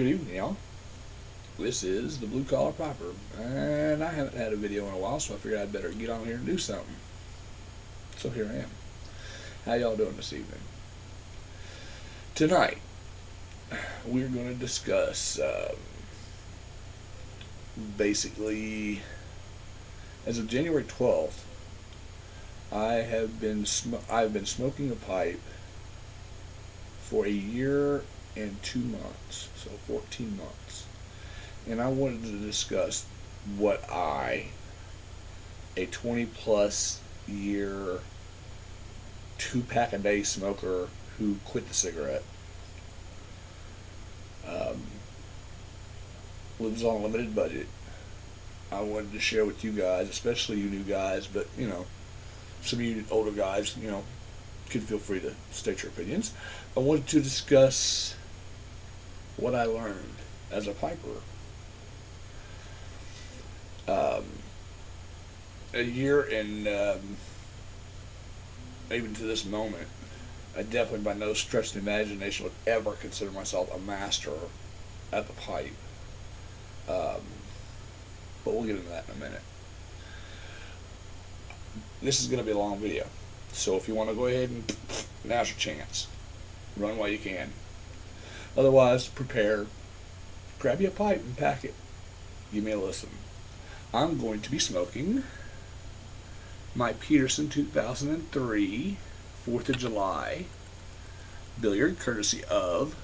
Good evening, y'all. This is the Bluecollar Piper, and I haven't had a video in a while, so I figured I'd better get on here and do something. So here I am. How y'all doing this evening? Tonight, we're going to discuss basically, as of January 12th, I've been smoking a pipe for a year and 2 months, so 14 months. And I wanted to discuss what a 20 plus year, 2-pack a day smoker who quit the cigarette, lives on a limited budget. I wanted to share with you guys, especially you new guys, but some of you older guys, could feel free to state your opinions. I wanted to discuss what I learned as a piper. A year and even to this moment, I definitely by no stretch of the imagination would ever consider myself a master at the pipe. But we'll get into that in a minute. This is going to be a long video, so if you want to go ahead and now's your chance. Run while you can. Otherwise, prepare. Grab you a pipe and pack it. Give me a listen. I'm going to be smoking my Peterson 2003 4th of July billiard, courtesy of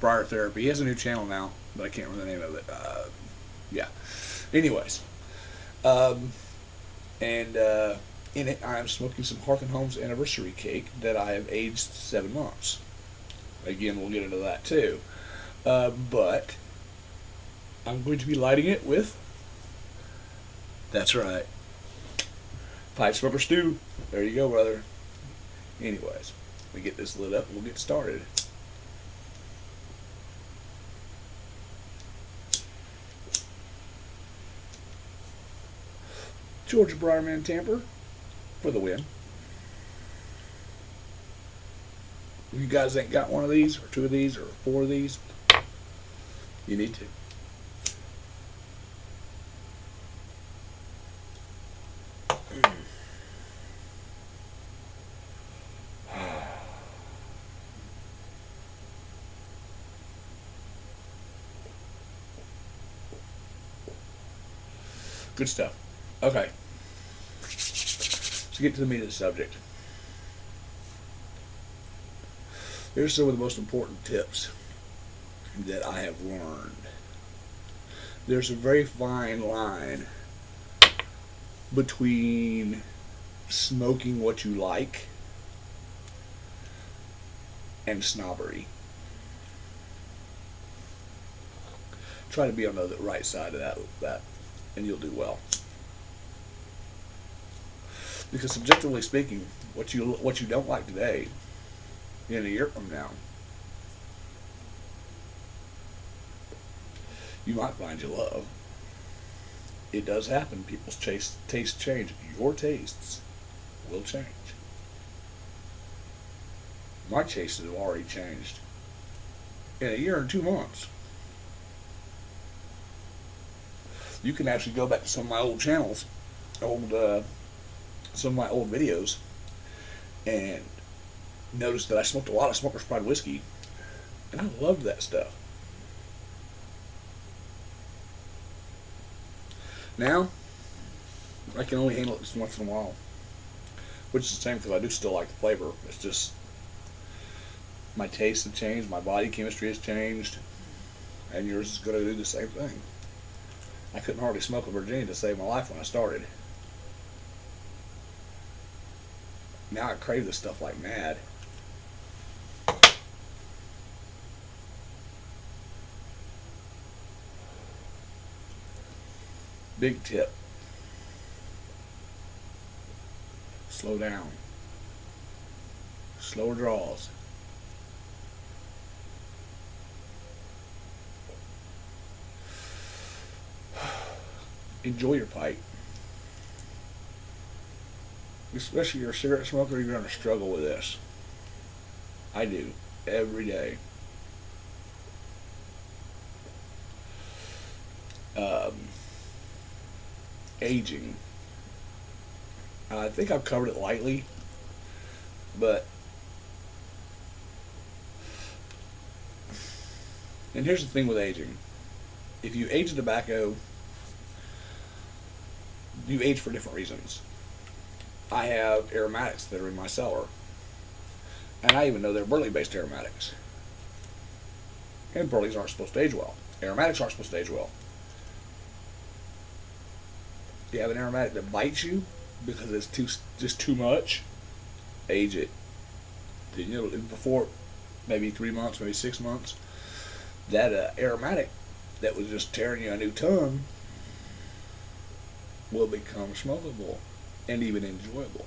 Briar Therapy. He has a new channel now, but I can't remember the name of it. Yeah. Anyways, in it, I'm smoking some Hearth and Home's anniversary cake that I have aged 7 months. Again, we'll get into that too. But I'm going to be lighting it with, that's right, pipe smoker stew. There you go, brother. Anyways, we get this lit up and we'll get started. Georgia Briarman Tamper for the win. If you guys ain't got one of these, or 2 of these, or 4 of these, you need to. Good stuff. Okay. Let's get to the meat of the subject. Here's some of the most important tips that I have learned. There's a very fine line between smoking what you like and snobbery. Try to be on the right side of that and you'll do well. Because subjectively speaking, what you don't like today, in a year from now, you might find you love. It does happen. People's tastes change. Your tastes will change. My tastes have already changed in a year and 2 months. You can actually go back to some of my old channels, some of my old videos, and notice that I smoked a lot of Smoker's Pride whiskey, and I loved that stuff. Now, I can only handle it just once in a while, which is the same because I do still like the flavor. It's just my tastes have changed, my body chemistry has changed, and yours is going to do the same thing. I couldn't hardly smoke a Virginia to save my life when I started. Now I crave this stuff like mad. Big tip. Slow down. Slower draws. Enjoy your pipe. Especially if you're a cigarette smoker, you're going to struggle with this. I do. Every day. aging. I think I've covered it lightly, but and here's the thing with aging. If you age tobacco, you age for different reasons. I have aromatics that are in my cellar, and I even know they're burley-based aromatics. And burleys aren't supposed to age well. Aromatics aren't supposed to age well. You have an aromatic that bites you because it's just too much. Age it. Then before maybe 3 months, maybe 6 months, that aromatic that was just tearing you a new tongue will become smokable and even enjoyable.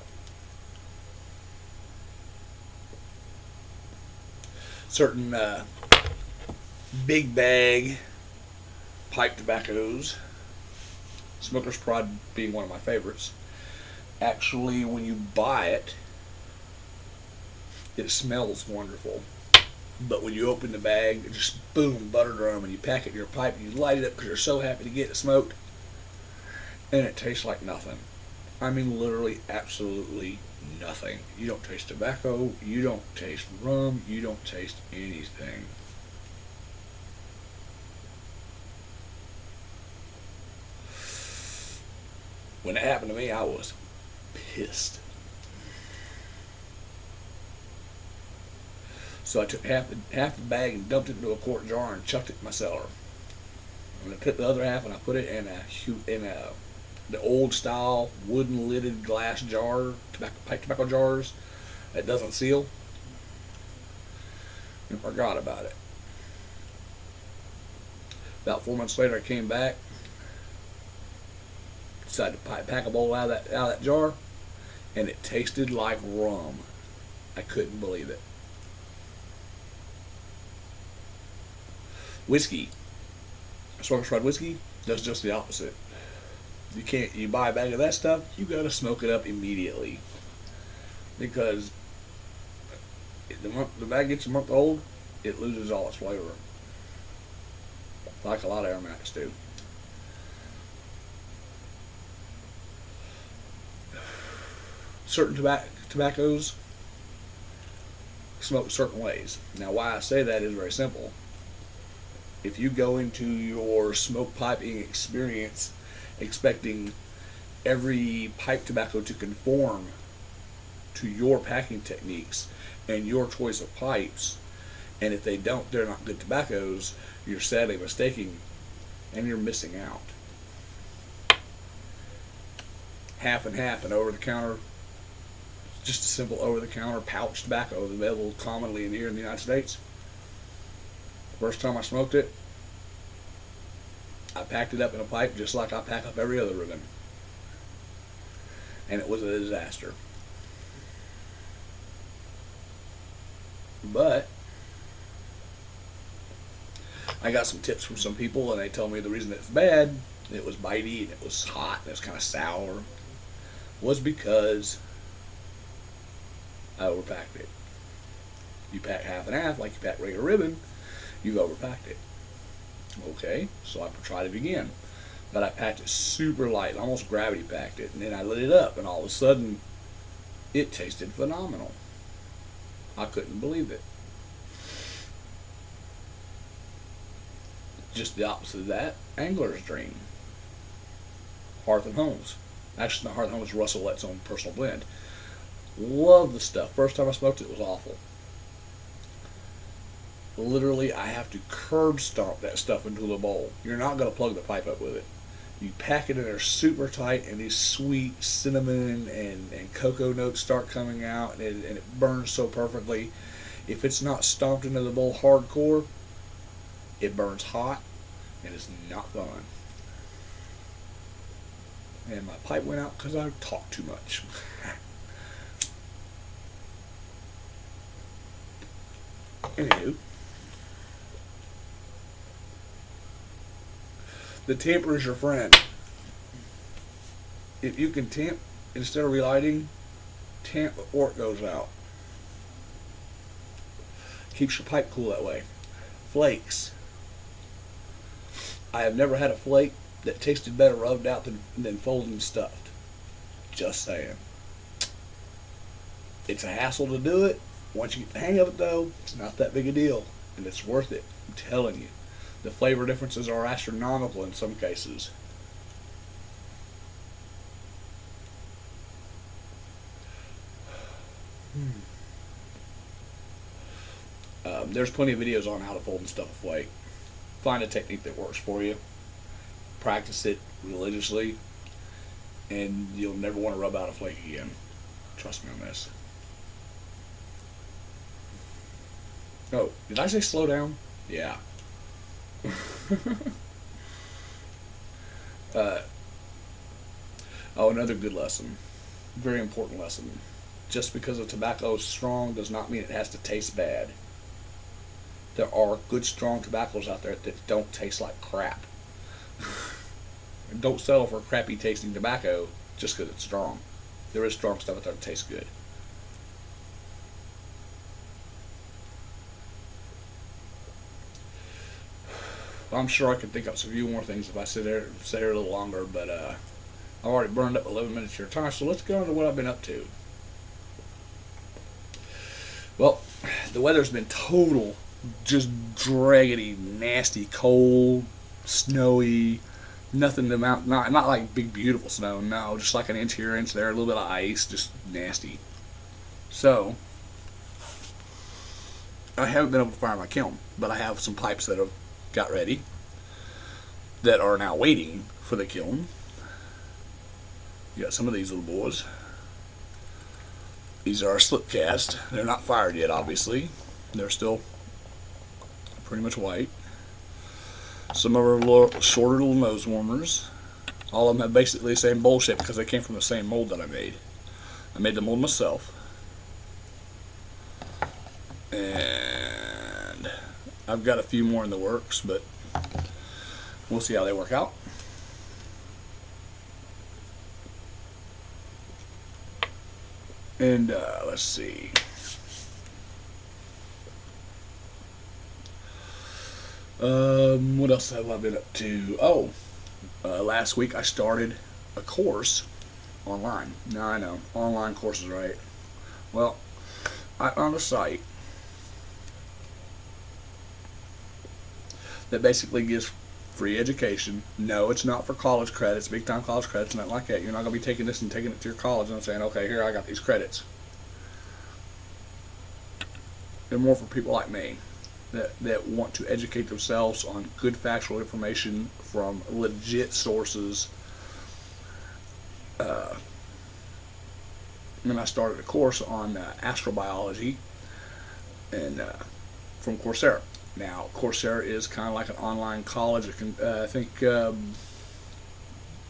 Certain big bag pipe tobaccos, Smoker's Pride being one of my favorites, actually when you buy it, it smells wonderful. But when you open the bag, it just boom, butter drum, and you pack it in your pipe and you light it up because you're so happy to get it smoked, and it tastes like nothing. I mean, literally, absolutely nothing. You don't taste tobacco, you don't taste rum, you don't taste anything. When it happened to me, I was pissed. So I took half the bag and dumped it into a quart jar and chucked it in my cellar. And I took the other half and I put it in the old style wooden lidded glass jar, pipe tobacco jars that doesn't seal, and forgot about it. About 4 months later, I came back, decided to pack a bowl out of that jar, and it tasted like rum. I couldn't believe it. Whiskey, Smoker's Pride whiskey, does just the opposite. You buy a bag of that stuff, you gotta smoke it up immediately, because the bag gets a month old, it loses all its flavor, like a lot of aromatics do. Certain tobaccos smoke certain ways. Now, why I say that is very simple. If you go into your smoke piping experience expecting every pipe tobacco to conform to your packing techniques and your choice of pipes, and if they don't, they're not good tobaccos, you're sadly mistaken and you're missing out. Half and half, and over the counter, just a simple over the counter pouch tobacco available commonly here in the United States. First time I smoked it, I packed it up in a pipe just like I pack up every other ribbon. And it was a disaster. But I got some tips from some people, and they told me the reason it's bad, it was bitey and it was hot and it was kind of sour, was because I overpacked it. You pack half and half like you pack regular ribbon, you've overpacked it. Okay, so I tried it again, but I packed it super light, almost gravity packed it, and then I lit it up, and all of a sudden it tasted phenomenal. I couldn't believe it. Just the opposite of that, Angler's Dream, Hearth and Homes. Actually, not Hearth and Homes, Russellet's own personal blend. Love the stuff. First time I smoked it, it was awful. Literally, I have to curb stomp that stuff into the bowl. You're not going to plug the pipe up with it. You pack it in there super tight, and these sweet cinnamon and cocoa notes start coming out, and it burns so perfectly. If it's not stomped into the bowl hardcore, it burns hot, and it's not fun. And my pipe went out because I talked too much. Anywho, the tamper is your friend. If you can tamp instead of relighting, tamp before it goes out. Keeps your pipe cool that way. Flakes. I have never had a flake that tasted better rubbed out than folded and stuffed. Just saying. It's a hassle to do it. Once you get the hang of it, though, it's not that big a deal, and it's worth it. I'm telling you. The flavor differences are astronomical in some cases. There's plenty of videos on how to fold and stuff a flake. Find a technique that works for you. Practice it religiously, and you'll never want to rub out a flake again. Trust me on this. Oh, did I say slow down? Yeah. Another good lesson. Very important lesson. Just because a tobacco is strong does not mean it has to taste bad. There are good, strong tobaccos out there that don't taste like crap. Don't settle for crappy tasting tobacco just because it's strong. There is strong stuff out there that tastes good. I'm sure I could think up some few more things if I sit here a little longer, but I've already burned up 11 minutes of your time, so let's go on to what I've been up to. Well, the weather's been total, just draggedy, nasty, cold, snowy, nothing to mount, not like big beautiful snow, no, just like an inch here, inch there, a little bit of ice, just nasty. So, I haven't been able to fire my kiln, but I have some pipes that have got ready that are now waiting for the kiln. You got some of these little boys. These are slip cast. They're not fired yet, obviously. They're still pretty much white. Some of them are shorter little nose warmers. All of them have basically the same bowl shape because they came from the same mold that I made. I made the mold myself. And I've got a few more in the works, but we'll see how they work out. And let's see. What else have I been up to? Last week I started a course online. Now I know, online courses, right? Well, I found a site that basically gives free education. No, it's not for college credits, big time college credits, nothing like that. You're not going to be taking this and taking it to your college and saying, okay, here, I got these credits. They're more for people like me that want to educate themselves on good factual information from legit sources. And I started a course on astrobiology and from Coursera. Now, Coursera is kind of like an online college. It can, I think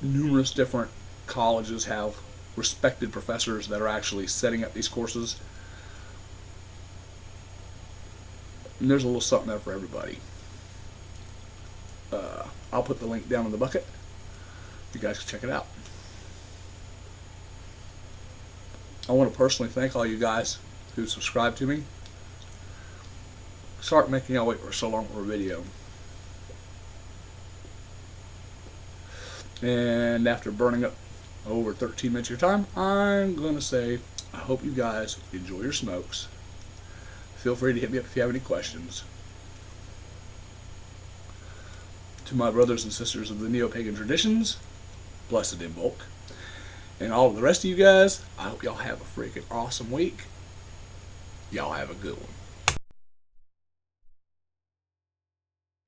numerous different colleges have respected professors that are actually setting up these courses. And there's a little something there for everybody. I'll put the link down in the bucket. You guys can check it out. I want to personally thank all you guys who subscribe to me. Sorry making y'all wait for so long for a video. And after burning up over 13 minutes of your time, I'm going to say I hope you guys enjoy your smokes. Feel free to hit me up if you have any questions. To my brothers and sisters of the Neo-Pagan traditions, blessed in bulk. And all of the rest of you guys, I hope y'all have a freaking awesome week. Y'all have a good one.